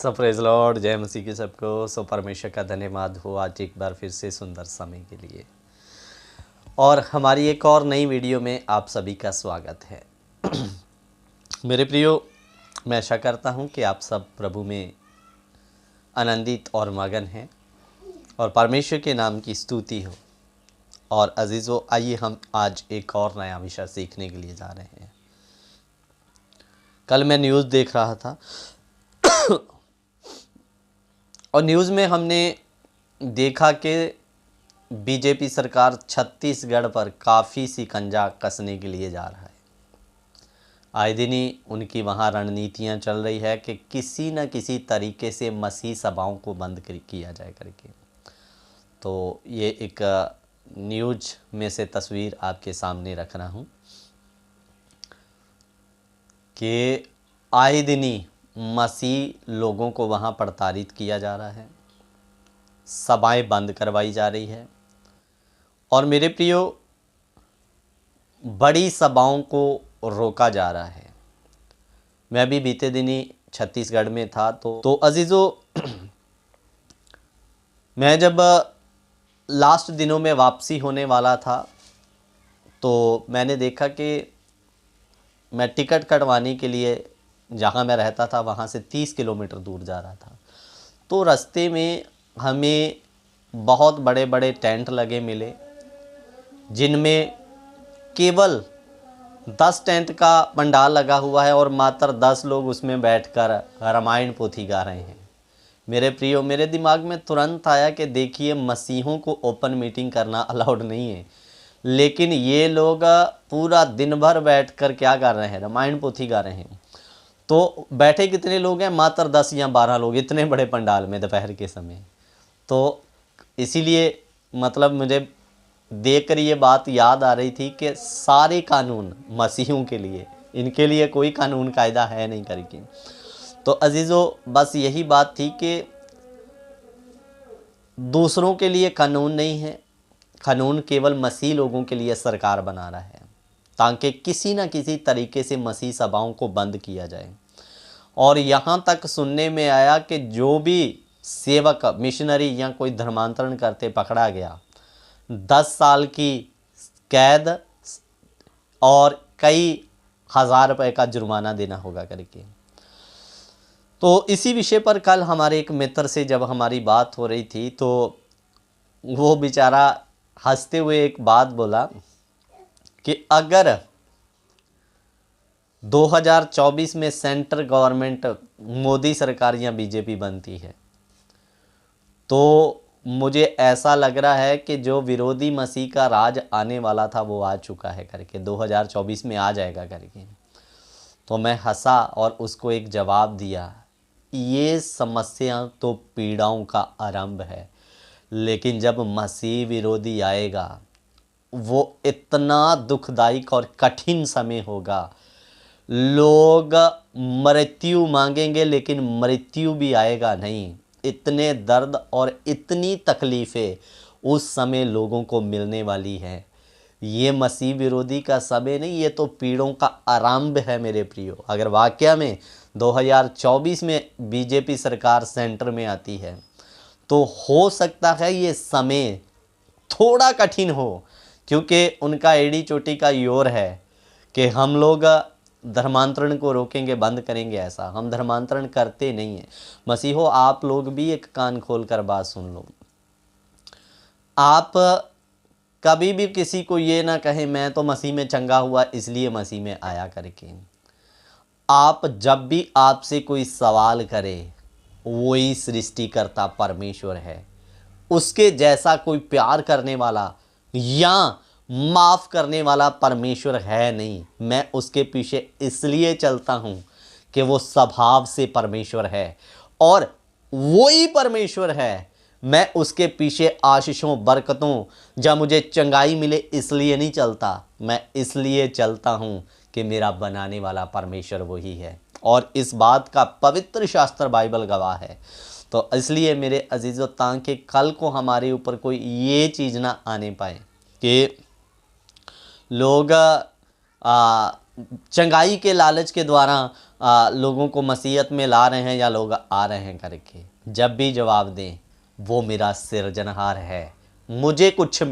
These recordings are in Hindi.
सो प्रेज़ लॉर्ड, जय मसीह के सबको। सो परमेश्वर का धन्यवाद हो आज एक बार फिर से सुंदर समय के लिए, और हमारी एक और नई वीडियो में आप सभी का स्वागत है। मेरे प्रियो, मैं आशा करता हूं कि आप सब प्रभु में आनंदित और मगन हैं और परमेश्वर के नाम की स्तुति हो। और अजीज़ों, आइए हम आज एक और नया विषय सीखने के लिए जा रहे हैं। कल मैं न्यूज़ देख रहा था और न्यूज़ में हमने देखा कि बीजेपी सरकार छत्तीसगढ़ पर काफ़ी शिकंजा कसने के लिए जा रहा है। आए दिन ही उनकी वहाँ रणनीतियाँ चल रही है कि किसी न किसी तरीके से मसीह सभाओं को बंद किया जाए करके। तो ये एक न्यूज़ में से तस्वीर आपके सामने रख रहा हूँ कि आए दिन ही मसीह लोगों को वहाँ प्रताड़ित किया जा रहा है, सभाएं बंद करवाई जा रही है। और मेरे प्रियो, बड़ी सभाओं को रोका जा रहा है। मैं भी बीते दिन ही छत्तीसगढ़ में था तो अजीज़ों, मैं जब लास्ट दिनों में वापसी होने वाला था तो मैंने देखा कि मैं टिकट कटवाने के लिए जहाँ मैं रहता था वहाँ से 30 किलोमीटर दूर जा रहा था। तो रास्ते में हमें बहुत बड़े बड़े टेंट लगे मिले, जिनमें केवल 10 टेंट का पंडाल लगा हुआ है और मात्र 10 लोग उसमें बैठकर रामायण पोथी गा रहे हैं। मेरे प्रियो, मेरे दिमाग में तुरंत आया कि देखिए, मसीहों को ओपन मीटिंग करना अलाउड नहीं है, लेकिन ये लोग पूरा दिन भर बैठकर क्या कर रहे हैं? रामायण पोथी गा रहे हैं। तो बैठे कितने लोग हैं? मात्र 10 या 12 लोग, इतने बड़े पंडाल में दोपहर के समय। तो इसीलिए मतलब मुझे देखकर ये बात याद आ रही थी कि सारे कानून मसीहों के लिए, इनके लिए कोई कानून कायदा है नहीं करके। तो अजीज़ों, बस यही बात थी कि दूसरों के लिए कानून नहीं है, कानून केवल मसीह लोगों के लिए सरकार बना रहा है, ताकि किसी न किसी तरीके से मसीह सभाओं को बंद किया जाए। और यहाँ तक सुनने में आया कि जो भी सेवक, मिशनरी या कोई धर्मांतरण करते पकड़ा गया, 10 साल की कैद और कई हज़ार रुपए का जुर्माना देना होगा करके। तो इसी विषय पर कल हमारे एक मित्र से जब हमारी बात हो रही थी तो वो बेचारा हंसते हुए एक बात बोला कि अगर 2024 में सेंट्रल गवर्नमेंट, मोदी सरकार या बीजेपी बनती है तो मुझे ऐसा लग रहा है कि जो विरोधी मसीह का राज आने वाला था वो आ चुका है करके, 2024 में आ जाएगा करके। तो मैं हंसा और उसको एक जवाब दिया, ये समस्या तो पीड़ाओं का आरंभ है, लेकिन जब मसीह विरोधी आएगा वो इतना दुखदायक और कठिन समय होगा। लोग मृत्यु मांगेंगे लेकिन मृत्यु भी आएगा नहीं। इतने दर्द और इतनी तकलीफ़ें उस समय लोगों को मिलने वाली हैं। ये मसीह विरोधी का समय नहीं, ये तो पीड़ों का आरंभ है मेरे प्रियो। अगर वाकया में 2024 में बीजेपी सरकार सेंटर में आती है तो हो सकता है ये समय थोड़ा कठिन हो, क्योंकि उनका एड़ी चोटी का योर है कि हम लोग धर्मांतरण को रोकेंगे, बंद करेंगे। ऐसा हम धर्मांतरण करते नहीं हैं। मसीहो, आप लोग भी एक कान खोल कर बात सुन लो। आप कभी भी किसी को ये ना कहें मैं तो मसीह में चंगा हुआ इसलिए मसीह में आया करके। आप जब भी आपसे कोई सवाल करे, वही सृष्टिकर्ता परमेश्वर है, उसके जैसा कोई प्यार करने वाला या माफ़ करने वाला परमेश्वर है नहीं। मैं उसके पीछे इसलिए चलता हूँ कि वो स्वभाव से परमेश्वर है और वही परमेश्वर है। मैं उसके पीछे आशीषों, बरकतों, जब मुझे चंगाई मिले इसलिए नहीं चलता, मैं इसलिए चलता हूँ कि मेरा बनाने वाला परमेश्वर वही है। और इस बात का पवित्र शास्त्र बाइबल गवाह है। तो इसलिए मेरे अजीज़ों, ताकि कल को हमारे ऊपर कोई ये चीज़ ना आने पाए कि लोग चंगाई के लालच के द्वारा लोगों को मसीहत में ला रहे हैं या लोग आ रहे हैं करके, जब भी जवाब दें वो मेरा सृजनहार है। मुझे कुछ,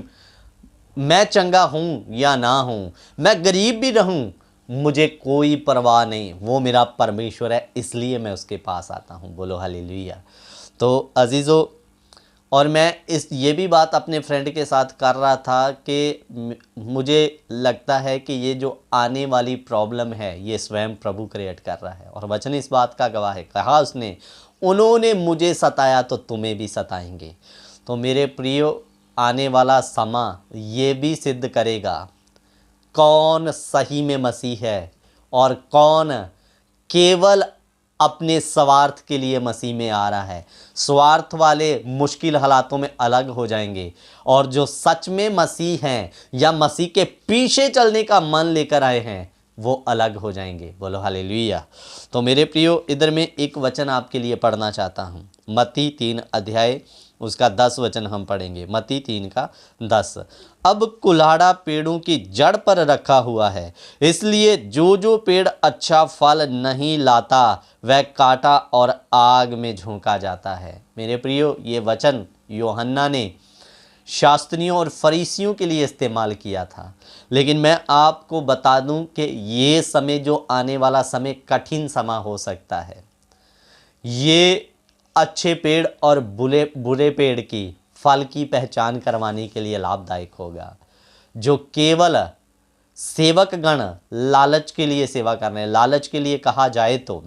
मैं चंगा हूँ या ना हूँ, मैं गरीब भी रहूँ, मुझे कोई परवाह नहीं, वो मेरा परमेश्वर है, इसलिए मैं उसके पास आता हूँ। बोलो हालेलुया। तो अजीज़ों, और मैं ये भी बात अपने फ्रेंड के साथ कर रहा था कि मुझे लगता है कि ये जो आने वाली प्रॉब्लम है ये स्वयं प्रभु क्रिएट कर रहा है, और वचन इस बात का गवाह है। कहा उसने, उन्होंने मुझे सताया तो तुम्हें भी सताएंगे। तो मेरे प्रियो, आने वाला समय ये भी सिद्ध करेगा कौन सही में मसीह है और कौन केवल अपने स्वार्थ के लिए मसीह में आ रहा है। स्वार्थ वाले मुश्किल हालातों में अलग हो जाएंगे, और जो सच में मसीह हैं या मसीह के पीछे चलने का मन लेकर आए हैं वो अलग हो जाएंगे। बोलो हालेलुया। तो मेरे प्रियो, इधर मैं एक वचन आपके लिए पढ़ना चाहता हूँ। मत्ती 3 अध्याय उसका 10 वचन हम पढ़ेंगे। मत्ती 3 का 10। अब कुल्हाड़ा पेड़ों की जड़ पर रखा हुआ है, इसलिए जो जो पेड़ अच्छा फल नहीं लाता वह काटा और आग में झोंका जाता है। मेरे प्रियो, ये वचन यूहन्ना ने शास्त्रियों और फरीसियों के लिए इस्तेमाल किया था, लेकिन मैं आपको बता दूं कि ये समय जो आने वाला समय कठिन समय हो सकता है। ये अच्छे पेड़ और बुरे पेड़ की फल की पहचान करवाने के लिए लाभदायक होगा। जो केवल सेवक गण लालच के लिए सेवा कर रहे हैं, लालच के लिए कहा जाए तो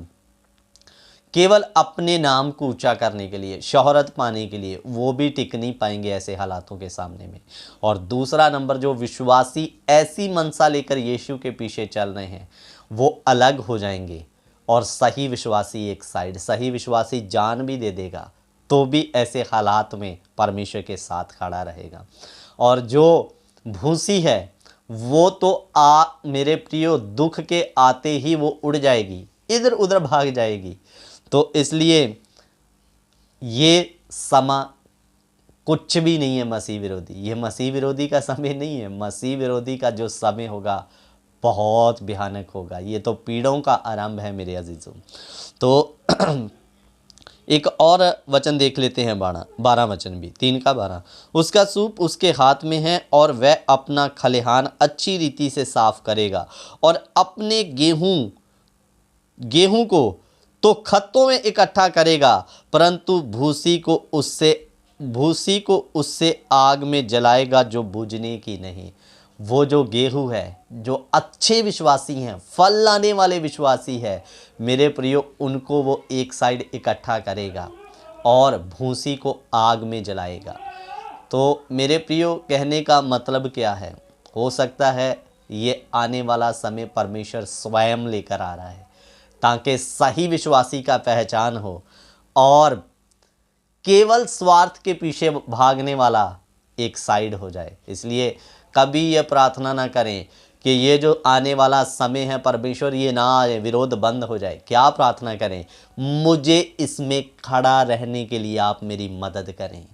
केवल अपने नाम को ऊंचा करने के लिए, शोहरत पाने के लिए, वो भी टिक नहीं पाएंगे ऐसे हालातों के सामने में। और दूसरा नंबर, जो विश्वासी ऐसी मनसा लेकर यीशु के पीछे चल रहे हैं वो अलग हो जाएंगे, और सही विश्वासी एक साइड, सही विश्वासी जान भी दे देगा तो भी ऐसे हालात में परमेश्वर के साथ खड़ा रहेगा। और जो भूसी है वो तो मेरे प्रियो, दुख के आते ही वो उड़ जाएगी, इधर उधर भाग जाएगी। तो इसलिए ये समय कुछ भी नहीं है मसीह विरोधी, ये मसीह विरोधी का समय नहीं है। मसीह विरोधी का जो समय होगा बहुत भयानक होगा। ये तो पीड़ों का आरंभ है मेरे अजीजों। तो एक और वचन देख लेते हैं, 12 वचन भी, 3 का 12। उसका सूप उसके हाथ में है और वह अपना खलिहान अच्छी रीति से साफ करेगा और अपने गेहूं को तो खत्तों में इकट्ठा करेगा, परंतु भूसी को उससे आग में जलाएगा जो बुझने की नहीं। वो जो गेहूं है, जो अच्छे विश्वासी हैं, फल लाने वाले विश्वासी है मेरे प्रियो, उनको वो एक साइड इकट्ठा करेगा और भूसी को आग में जलाएगा। तो मेरे प्रियो, कहने का मतलब क्या है? हो सकता है ये आने वाला समय परमेश्वर स्वयं लेकर आ रहा है ताकि सही विश्वासी का पहचान हो और केवल स्वार्थ के पीछे भागने वाला एक साइड हो जाए। इसलिए कभी ये प्रार्थना ना करें कि ये जो आने वाला समय है परमेश्वर ये ना आए, विरोध बंद हो जाए। क्या प्रार्थना करें? मुझे इसमें खड़ा रहने के लिए आप मेरी मदद करें,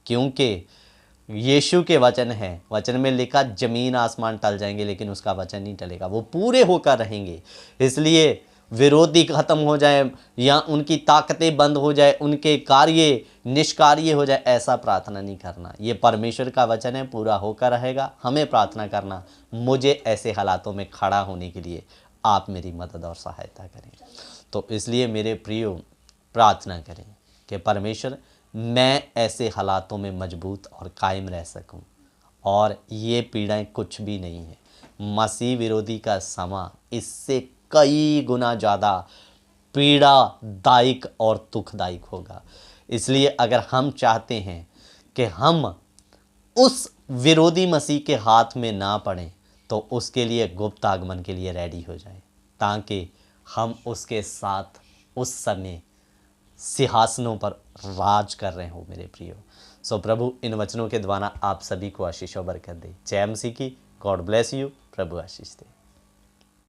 क्योंकि यीशु के वचन है, वचन में लिखा जमीन आसमान टल जाएंगे लेकिन उसका वचन नहीं टलेगा, वो पूरे होकर रहेंगे। इसलिए विरोधी खत्म हो जाए या उनकी ताकतें बंद हो जाए, उनके कार्य निष्कार्य हो जाए, ऐसा प्रार्थना नहीं करना। ये परमेश्वर का वचन है, पूरा होकर रहेगा। हमें प्रार्थना करना, मुझे ऐसे हालातों में खड़ा होने के लिए आप मेरी मदद और सहायता करें। तो इसलिए मेरे प्रियो, प्रार्थना करें कि परमेश्वर मैं ऐसे हालातों में मजबूत और कायम रह सकूं, और ये पीड़ाएं कुछ भी नहीं है। मसीह विरोधी का समा इससे कई गुना ज़्यादा पीड़ादायक और दुखदायक होगा। इसलिए अगर हम चाहते हैं कि हम उस विरोधी मसीह के हाथ में ना पड़ें, तो उसके लिए गुप्त आगमन के लिए रेडी हो जाएं, ताकि हम उसके साथ उस समय सिंहासनों पर राज कर रहे हो मेरे प्रियो। सो प्रभु इन वचनों के द्वारा आप सभी को आशीष और बरकत दे। जय मसीह की। God bless you. Prabhu Ashish they.